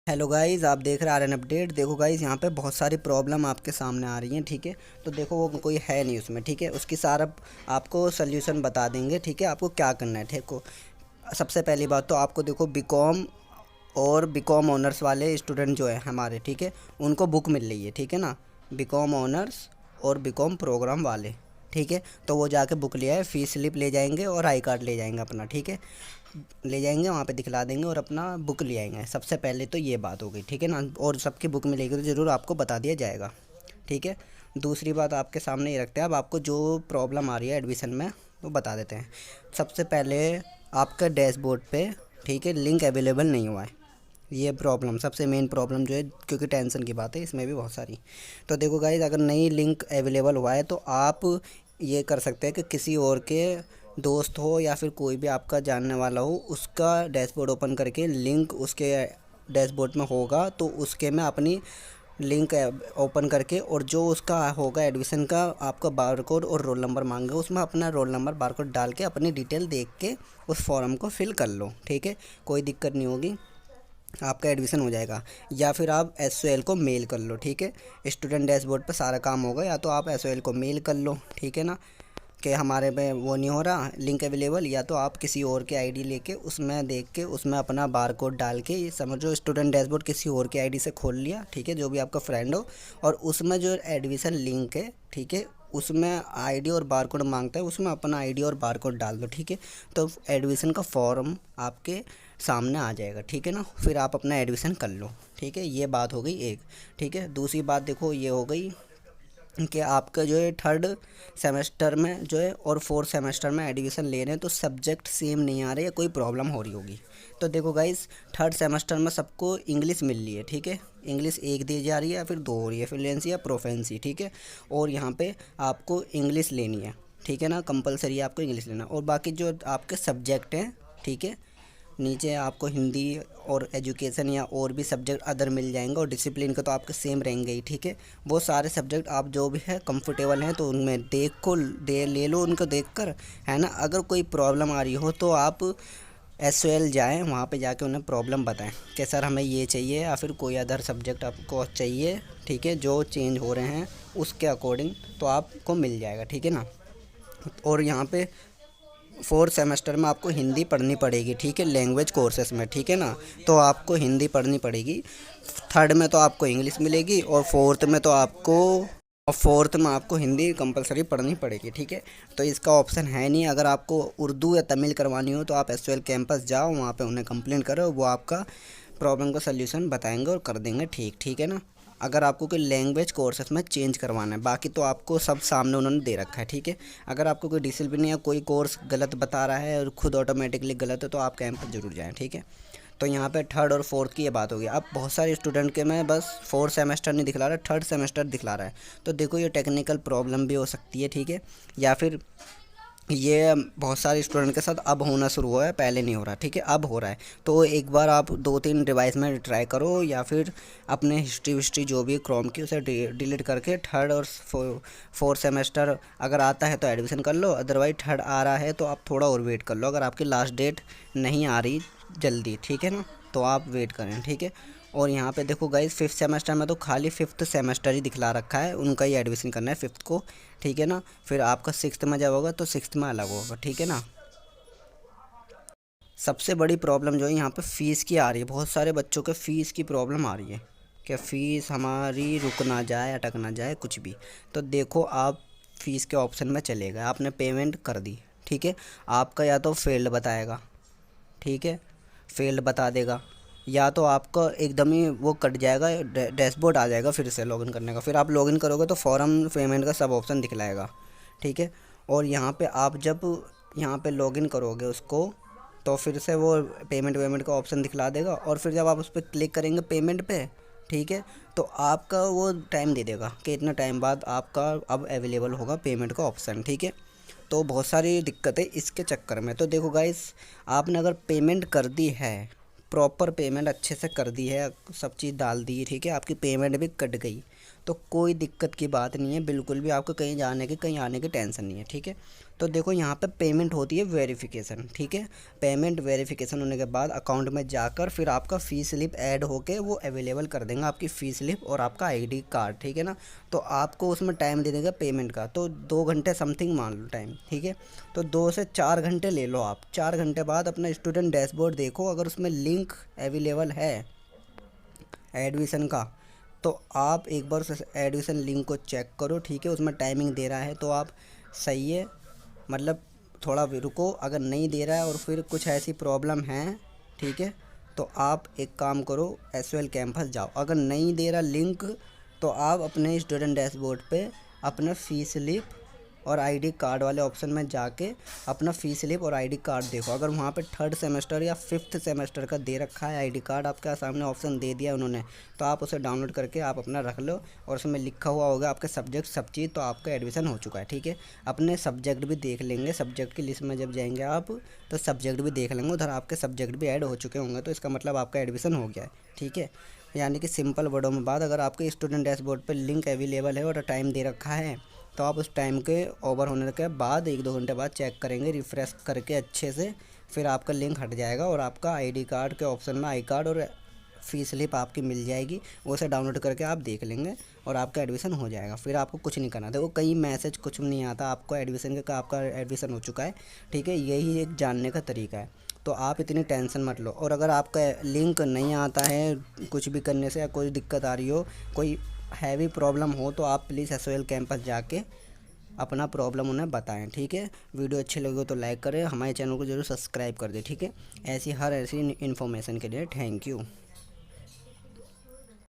Hello guys, आप देख रहे हैं आर एन अपडेट। देखो गाइस, यहाँ पे बहुत सारी प्रॉब्लम आपके सामने आ रही हैं। ठीक है, तो देखो वो कोई है नहीं उसमें। ठीक है, उसकी सारा आपको सोल्यूशन बता देंगे। ठीक है, आपको क्या करना है। ठीक हो, सबसे पहली बात तो आपको देखो बीकॉम और बीकॉम ऑनर्स वाले स्टूडेंट जो है हमारे, ठीक है, उनको बुक मिल रही है। ठीक है ना, बीकॉम ऑनर्स और बीकॉम प्रोग्राम वाले। ठीक है, तो वो जाके बुक ले आए, फीस स्लिप ले जाएंगे और आई कार्ड ले जाएंगे अपना। ठीक है, ले जाएंगे वहाँ पे दिखला देंगे और अपना बुक ले आएंगे। सबसे पहले तो ये बात हो गई। ठीक है ना, और सबकी बुक मिलेगी तो ज़रूर आपको बता दिया जाएगा। ठीक है, दूसरी बात आपके सामने ये रखते हैं। अब आपको जो प्रॉब्लम आ रही है एडमिशन में वो बता देते हैं। सबसे पहले आपका डैशबोर्ड पे, ठीक है, लिंक अवेलेबल नहीं हुआ है। ये प्रॉब्लम सबसे मेन प्रॉब्लम जो है, क्योंकि टेंशन की बात है इसमें भी बहुत सारी। तो देखो गाइज, अगर नई लिंक अवेलेबल हुआ है तो आप ये कर सकते हैं कि किसी और के दोस्त हो या फिर कोई भी आपका जानने वाला हो, उसका डैशबोर्ड ओपन करके लिंक उसके डैशबोर्ड में होगा तो उसके में अपनी लिंक ओपन करके, और जो उसका होगा एडमिशन का आपका बार कोड और रोल नंबर मांगेगा, उसमें अपना रोल नंबर बार कोड डाल के अपनी डिटेल देख के उस फॉर्म को फिल कर लो। ठीक है, कोई दिक्कत नहीं होगी, आपका एडमिशन हो जाएगा। या फिर आप एसओएल को मेल कर लो। ठीक है, स्टूडेंट डैशबोर्ड पर सारा काम होगा, या तो आप एसओएल को मेल कर लो। ठीक है ना, कि हमारे में वो नहीं हो रहा लिंक अवेलेबल, या तो आप किसी और के आईडी लेके उसमें देख के उसमें अपना बार कोड डाल के, ये समझो स्टूडेंट डैशबोर्ड किसी और के आईडी से खोल लिया। ठीक है, जो भी आपका फ्रेंड हो, और उसमें जो एडमिशन लिंक है, ठीक है, उसमें आईडी और बार कोड मांगता है, उसमें अपना आईडी और बार कोड डाल दो। ठीक है, तो एडमिशन का फॉर्म आपके सामने आ जाएगा। ठीक है ना, फिर आप अपना एडमिशन कर लो। ठीक है, ये बात हो गई एक। ठीक है, दूसरी बात देखो ये हो गई कि आपका जो है थर्ड सेमेस्टर में जो है और फोर्थ सेमेस्टर में एडमिशन ले रहे हैं तो सब्जेक्ट सेम नहीं आ रहे, या कोई प्रॉब्लम हो रही होगी। तो देखो गाइस, थर्ड सेमेस्टर में सबको इंग्लिश मिल रही है। ठीक है, इंग्लिश एक दी जा रही है या फिर दो हो रही है, फ्लुएंसी या प्रोफेंसी। ठीक है, और यहाँ पे आपको इंग्लिश लेनी है। ठीक है ना, कंपलसरी है आपको इंग्लिश लेना, और बाकी जो आपके सब्जेक्ट हैं, ठीक है, नीचे आपको हिंदी और एजुकेशन या और भी सब्जेक्ट अदर मिल जाएंगे, और डिसिप्लिन के तो आपके सेम रहेंगे ही। ठीक है, वो सारे सब्जेक्ट आप जो भी है कंफर्टेबल हैं तो उनमें देख को दे ले लो, उनको देख कर, है ना। अगर कोई प्रॉब्लम आ रही हो तो आप एस ओ एल जाएँ, वहाँ पे जाके उन्हें प्रॉब्लम बताएं कि सर हमें ये चाहिए, या फिर कोई अदर सब्जेक्ट आपको चाहिए। ठीक है, जो चेंज हो रहे हैं उसके अकॉर्डिंग तो आपको मिल जाएगा। ठीक है ना, और यहाँ पे फोर्थ सेमेस्टर में आपको हिंदी पढ़नी पड़ेगी। ठीक है, लैंग्वेज कोर्सेस में। ठीक है ना, तो आपको हिंदी पढ़नी पड़ेगी। थर्ड में तो आपको इंग्लिश मिलेगी, और फोर्थ में आपको हिंदी कंपलसरी पढ़नी पड़ेगी। ठीक है, तो इसका ऑप्शन है नहीं। अगर आपको उर्दू या तमिल करवानी हो तो आप एस कैंपस जाओ, वहाँ पे उन्हें कंप्लेंट करो, वो आपका प्रॉब्लम का सल्यूशन बताएंगे और कर देंगे ठीक। ठीक है ना, अगर आपको कोई लैंग्वेज कोर्सेस में चेंज करवाना है, बाकी तो आपको सब सामने उन्होंने दे रखा है। ठीक है, अगर आपको कोई डिसिप्लिन या कोई कोर्स गलत बता रहा है और खुद ऑटोमेटिकली गलत है तो आप कैंपस ज़रूर जाएँ। ठीक है, तो यहाँ पे थर्ड और फोर्थ की ये बात होगी। अब बहुत सारे स्टूडेंट के में बस फोर्थ सेमेस्टर नहीं दिखला रहा, थर्ड सेमेस्टर दिखला रहा है, तो देखो ये टेक्निकल प्रॉब्लम भी हो सकती है। ठीक है, या फिर ये बहुत सारे स्टूडेंट के साथ अब होना शुरू हुआ है, पहले नहीं हो रहा। ठीक है, अब हो रहा है, तो एक बार आप दो तीन डिवाइस में ट्राई करो, या फिर अपने हिस्ट्री जो भी क्रोम की उसे डिलीट करके थर्ड और फोर्थ सेमेस्टर अगर आता है तो एडमिशन कर लो, अदरवाइज थर्ड आ रहा है तो आप थोड़ा और वेट कर लो। अगर आपकी लास्ट डेट नहीं आ रही जल्दी, ठीक है ना, तो आप वेट करें। ठीक है, और यहाँ पे देखो गाइस, फिफ्थ सेमेस्टर में तो खाली फिफ्थ सेमेस्टर ही दिखला रखा है, उनका ही एडमिशन करना है फिफ्थ को। ठीक है ना, फिर आपका सिक्स्थ में जब होगा तो सिक्स्थ में अलग होगा। ठीक है ना, सबसे बड़ी प्रॉब्लम जो है यहाँ पे फ़ीस की आ रही है। बहुत सारे बच्चों के फ़ीस की प्रॉब्लम आ रही है कि फ़ीस हमारी रुक ना जाए, अटक ना जाए कुछ भी। तो देखो, आप फ़ीस के ऑप्शन में चले गए, आपने पेमेंट कर दी। ठीक है, आपका या तो फेल्ड बताएगा, ठीक है, फेल्ड बता देगा, या तो आपका एकदम ही वो कट जाएगा, डैशबोर्ड आ जाएगा फिर से लॉगिन करने का। फिर आप लॉगिन करोगे तो फॉर्म पेमेंट का सब ऑप्शन दिखलाएगा। ठीक है, और यहाँ पे आप जब यहाँ पे लॉगिन करोगे उसको, तो फिर से वो पेमेंट वेमेंट का ऑप्शन दिखला देगा, और फिर जब आप उस पर क्लिक करेंगे पेमेंट पे, ठीक है, तो आपका वो टाइम दे देगा कि इतना टाइम बाद आपका अब अवेलेबल होगा पेमेंट का ऑप्शन। ठीक है, तो बहुत सारी दिक्कतें इसके चक्कर में। तो देखो गाइस, आपने अगर पेमेंट कर दी है, प्रॉपर पेमेंट अच्छे से कर दी है, सब चीज़ डाल दी है, ठीक है, आपकी पेमेंट भी कट गई, तो कोई दिक्कत की बात नहीं है बिल्कुल भी, आपको कहीं जाने की कहीं आने की टेंशन नहीं है, ठीक है। तो देखो यहाँ पे पेमेंट होती है वेरिफिकेशन, ठीक है। पेमेंट वेरिफिकेशन होने के बाद अकाउंट में जाकर फिर आपका फ़ी स्लिप ऐड होके वो अवेलेबल कर देंगे, आपकी फ़ी स्लिप और आपका आईडी कार्ड, ठीक है ना। तो आपको उसमें टाइम दे देगा पेमेंट का, तो 2 घंटे समथिंग मान लो टाइम, ठीक है। तो 2 से 4 घंटे ले लो आप। 4 घंटे बाद अपना स्टूडेंट डैशबोर्ड देखो, अगर उसमें लिंक अवेलेबल है एडमिशन का, तो आप एक बार उस एडमिशन लिंक को चेक करो, ठीक है। उसमें टाइमिंग दे रहा है तो आप सही है, मतलब थोड़ा भी रुको। अगर नहीं दे रहा है और फिर कुछ ऐसी प्रॉब्लम है, ठीक है, तो आप एक काम करो, एसओएल कैंपस जाओ। अगर नहीं दे रहा लिंक तो आप अपने स्टूडेंट डैशबोर्ड पे अपना फ़ी स्लिप और आईडी कार्ड वाले ऑप्शन में जाके अपना फ़ी स्लिप और आईडी कार्ड देखो। अगर वहाँ पे 3rd सेमेस्टर या 5th सेमेस्टर का दे रखा है आईडी कार्ड, आपके सामने ऑप्शन दे दिया उन्होंने, तो आप उसे डाउनलोड करके आप अपना रख लो और उसमें लिखा हुआ होगा आपके सब्जेक्ट सब चीज़, तो आपका एडमिशन हो चुका है, ठीक है। अपने सब्जेक्ट भी देख लेंगे, सब्जेक्ट की लिस्ट में जब जाएंगे आप तो सब्जेक्ट भी देख लेंगे, उधर आपके सब्जेक्ट भी ऐड हो चुके होंगे, तो इसका मतलब आपका एडमिशन हो गया है, ठीक है। यानी कि सिंपल वर्डों में बात, अगर आपके स्टूडेंट डैशबोर्ड पर लिंक अवेलेबल है और टाइम दे रखा है, तो आप उस टाइम के ओवर होने के बाद 1-2 घंटे बाद चेक करेंगे रिफ़्रेश करके अच्छे से, फिर आपका लिंक हट जाएगा और आपका आईडी कार्ड के ऑप्शन में आई कार्ड और फ़ी स्लिप आपकी मिल जाएगी। वो से डाउनलोड करके आप देख लेंगे और आपका एडमिशन हो जाएगा। फिर आपको कुछ नहीं करना, देखो कहीं मैसेज कुछ नहीं आता आपको एडमिशन का, आपका एडमिशन हो चुका है, ठीक है। यही एक जानने का तरीका है, तो आप इतनी टेंशन मत लो। और अगर आपका लिंक नहीं आता है कुछ भी करने से, या कोई दिक्कत आ रही हो, कोई हैवी प्रॉब्लम हो, तो आप प्लीज़ एसओएल कैंपस जाके अपना प्रॉब्लम उन्हें बताएं, ठीक है। वीडियो अच्छी लगी हो तो लाइक करें, हमारे चैनल को जरूर सब्सक्राइब कर दें, ठीक है। ऐसी हर ऐसी इन्फॉर्मेशन के लिए थैंक यू।